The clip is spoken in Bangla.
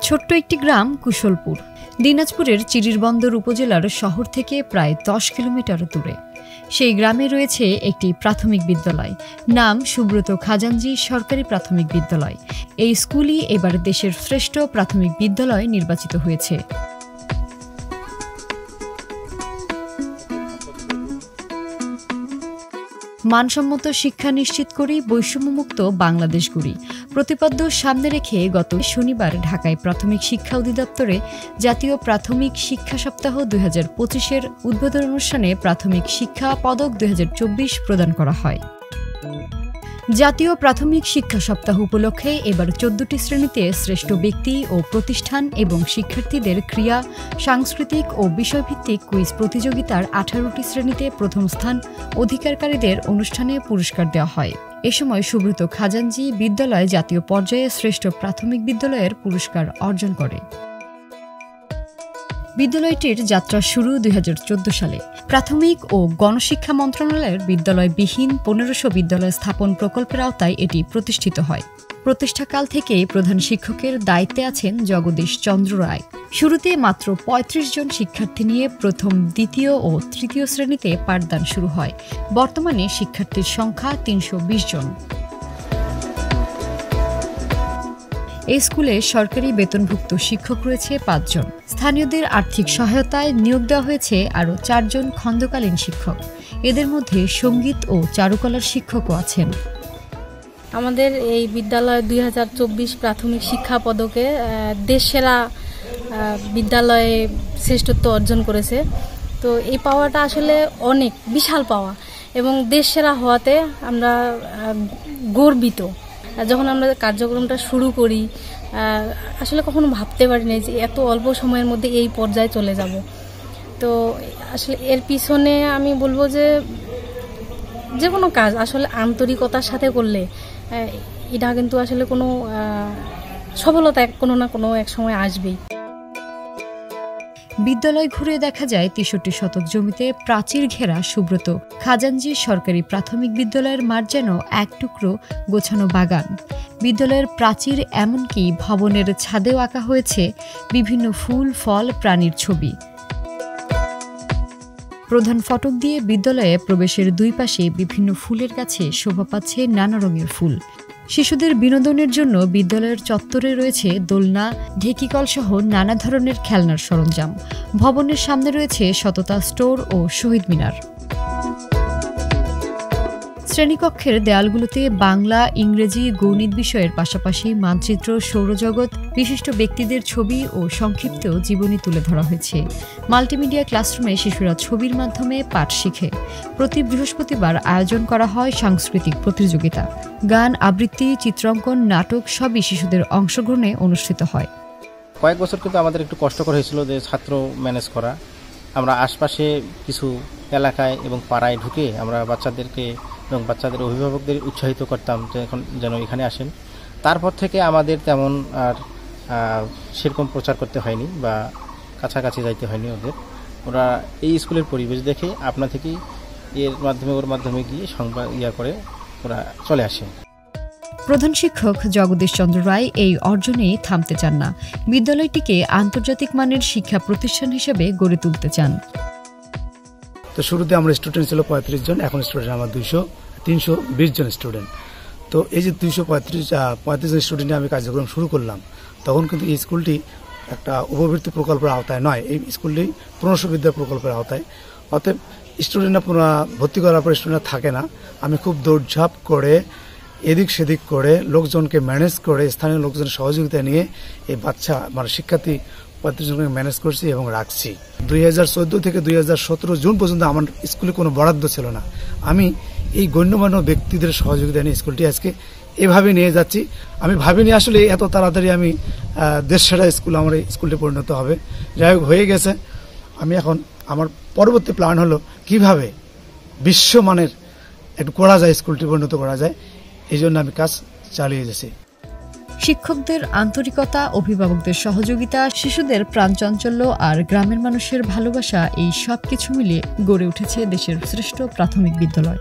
ছোট্ট একটি গ্রাম কুশলপুর, দিনাজপুরের চিরিরবন্দর উপজেলার শহর থেকে প্রায় 10 কিলোমিটার দূরে। সেই গ্রামে রয়েছে একটি প্রাথমিক বিদ্যালয়, নাম সুব্রত খাজাঞ্জি সরকারি প্রাথমিক বিদ্যালয়। এই স্কুলই এবার দেশের শ্রেষ্ঠ প্রাথমিক বিদ্যালয় নির্বাচিত হয়েছে। মানসম্মত শিক্ষা নিশ্চিত করেই বৈষম্যমুক্ত বাংলাদেশ গড়ি প্রতিপাদ্য সামনে রেখে গত শনিবার ঢাকায় প্রাথমিক শিক্ষা অধিদপ্তরে জাতীয় প্রাথমিক শিক্ষা সপ্তাহ 2025-এর উদ্বোধন অনুষ্ঠানে প্রাথমিক শিক্ষা পদক 2024 প্রদান করা হয়। জাতীয় প্রাথমিক শিক্ষা সপ্তাহ উপলক্ষে এবার 14টি শ্রেণীতে শ্রেষ্ঠ ব্যক্তি ও প্রতিষ্ঠান এবং শিক্ষার্থীদের ক্রীড়া, সাংস্কৃতিক ও বিষয়ভিত্তিক কুইজ প্রতিযোগিতার 18টি শ্রেণীতে প্রথম স্থান অধিকারকারীদের অনুষ্ঠানে পুরস্কার দেওয়া হয়। এ সময় সুব্রত খাজাঞ্জি বিদ্যালয় জাতীয় পর্যায়ে শ্রেষ্ঠ প্রাথমিক বিদ্যালয়ের পুরস্কার অর্জন করে। বিদ্যালয়টির যাত্রা শুরু 2014 সালে। প্রাথমিক ও গণশিক্ষা মন্ত্রণালয়ের বিদ্যালয়বিহীন 1500 বিদ্যালয় স্থাপন প্রকল্পের আওতায় এটি প্রতিষ্ঠিত হয়। প্রতিষ্ঠাকাল থেকেই প্রধান শিক্ষকের দায়িত্বে আছেন জগদীশ চন্দ্র রায়। শুরুতে মাত্র 35 জন শিক্ষার্থী নিয়ে প্রথম, দ্বিতীয় ও তৃতীয় শ্রেণীতে পাঠদান শুরু হয়। বর্তমানে শিক্ষার্থীর সংখ্যা 320 জন। এই স্কুলে সরকারি বেতনভুক্ত শিক্ষক রয়েছে 5 জন। স্থানীয়দের আর্থিক সহায়তায় নিয়োগ দেওয়া হয়েছে আরও 4 জন খণ্ডকালীন শিক্ষক। এদের মধ্যে সঙ্গীত ও চারুকলার শিক্ষকও আছেন। আমাদের এই বিদ্যালয় 2024 প্রাথমিক শিক্ষা পদকে দেশসেরা বিদ্যালয়ে শ্রেষ্ঠত্ব অর্জন করেছে। তো এই পাওয়াটা আসলে অনেক বিশাল পাওয়া এবং দেশসেরা হওয়াতে আমরা গর্বিত। যখন আমরা কার্যক্রমটা শুরু করি আসলে কখনো ভাবতে পারিনি যে এত অল্প সময়ের মধ্যে এই পর্যায়ে চলে যাব। তো আসলে এর পিছনে আমি বলবো যে কোনো কাজ আসলে আন্তরিকতার সাথে করলে এটা কিন্তু আসলে কোনো সফলতা কোনো না কোনো এক সময় আসবেই। বিদ্যালয় ঘুরে দেখা যায় 63 শতক জমিতে প্রাচীর ঘেরা সুব্রত খাজাঞ্জি সরকারি প্রাথমিক বিদ্যালয়ের মাঠ যেন এক টুকরো গোছানো বাগান। বিদ্যালয়ের প্রাচীর এমনকি ভবনের ছাদেও আঁকা হয়েছে বিভিন্ন ফুল, ফল, প্রাণীর ছবি। প্রধান ফটক দিয়ে বিদ্যালয়ে প্রবেশের দুই পাশে বিভিন্ন ফুলের গাছে শোভা পাচ্ছে নানা রঙের ফুল। শিশুদের বিনোদনের জন্য বিদ্যালয়ের চত্বরে রয়েছে দোলনা, ঢেকিকল সহ নানা ধরনের খেলনার সরঞ্জাম। ভবনের সামনে রয়েছে সততা স্টোর ও শহীদ মিনার। শ্রেণীকক্ষের দেয়ালগুলোতে বাংলা, ইংরেজি, গণিত বিষয়ের পাশাপাশি মানচিত্র, সৌরজগৎ, বিশিষ্ট ব্যক্তিদের ছবি ও সংক্ষিপ্ত জীবনী তুলে ধরা হয়েছে। মাল্টিমিডিয়া ক্লাসরুমে শিশুরা ছবির মাধ্যমে পাঠ শিখে। প্রতি বৃহস্পতিবার আয়োজন করা হয় সাংস্কৃতিক প্রতিযোগিতা। গান, আবৃত্তি, চিত্রাঙ্কন, নাটক সবই শিশুদের অংশগ্রহণে অনুষ্ঠিত হয়। কয়েক বছর কিন্তু আমাদের একটু কষ্টকর হয়েছিল যে ছাত্র ম্যানেজ করা। আমরা আশপাশে কিছু এলাকায় এবং পাড়ায় ঢুকে আমরা বাচ্চাদেরকে এবং বাচ্চাদের অভিভাবকদের উৎসাহিত করতাম যে এখন যেন এখানে আসেন। তারপর থেকে আমাদের তেমন আর সেরকম প্রচার করতে হয়নি বা কাছাকাছি যাইতে হয়নি ওরা এই স্কুলের পরিবেশ দেখে আপনা থেকেই ওর মাধ্যমে গিয়ে সংবাদ করে ওরা চলে আসে। প্রধান শিক্ষক জগদীশ চন্দ্র রায় এই অর্জনে থামতে চান না। বিদ্যালয়টিকে আন্তর্জাতিক মানের শিক্ষা প্রতিষ্ঠান হিসেবে গড়ে তুলতে চান। তো শুরুতে আমরা স্টুডেন্ট ছিল 35 জন, এখন স্টুডেন্ট আমার 320 জন স্টুডেন্ট। তো এই যে 235 জন স্টুডেন্টে আমি কার্যক্রম শুরু করলাম, তখন কিন্তু এই স্কুলটি একটা উপবৃত্তি প্রকল্পের আওতায় নয়, এই স্কুলটি 1500 বিদ্যা প্রকল্পের আওতায়। অতএব স্টুডেন্টরা ভর্তি করার পর স্টুডেন্টরা থাকে না। আমি খুব দৌড়ঝাঁপ করে এদিক সেদিক করে লোকজনকে ম্যানেজ করে স্থানীয় লোকজনের সহযোগিতা নিয়ে এই বাচ্চা শিক্ষার্থী 35 জনকে ম্যানেজ করছি এবং রাখছি। 2014 থেকে 2017 জুন পর্যন্ত আমার স্কুলে কোনো বরাদ্দ ছিল না। আমি এই গণ্যমান্য ব্যক্তিদের সহযোগিতা নিয়ে স্কুলটি আজকে এভাবে নিয়ে যাচ্ছি। আমি ভাবিনি আসলে এত তাড়াতাড়ি আমি দেশসেরা স্কুল আমার এই স্কুলটি পরিণত হবে। যাই হোক, হয়ে গেছে। আমি এখন আমার পরবর্তী প্ল্যান হলো কিভাবে বিশ্বমানের একটু করা যায়, স্কুলটি পরিণত করা যায়। এই জন্য আমি কাজ চালিয়ে যাচ্ছি। শিক্ষকদের আন্তরিকতা, অভিভাবকদের সহযোগিতা, শিশুদের প্রাণচাঞ্চল্য আর গ্রামের মানুষের ভালোবাসা, এই সব কিছু মিলিয়ে গড়ে উঠেছে দেশের শ্রেষ্ঠ প্রাথমিক বিদ্যালয়।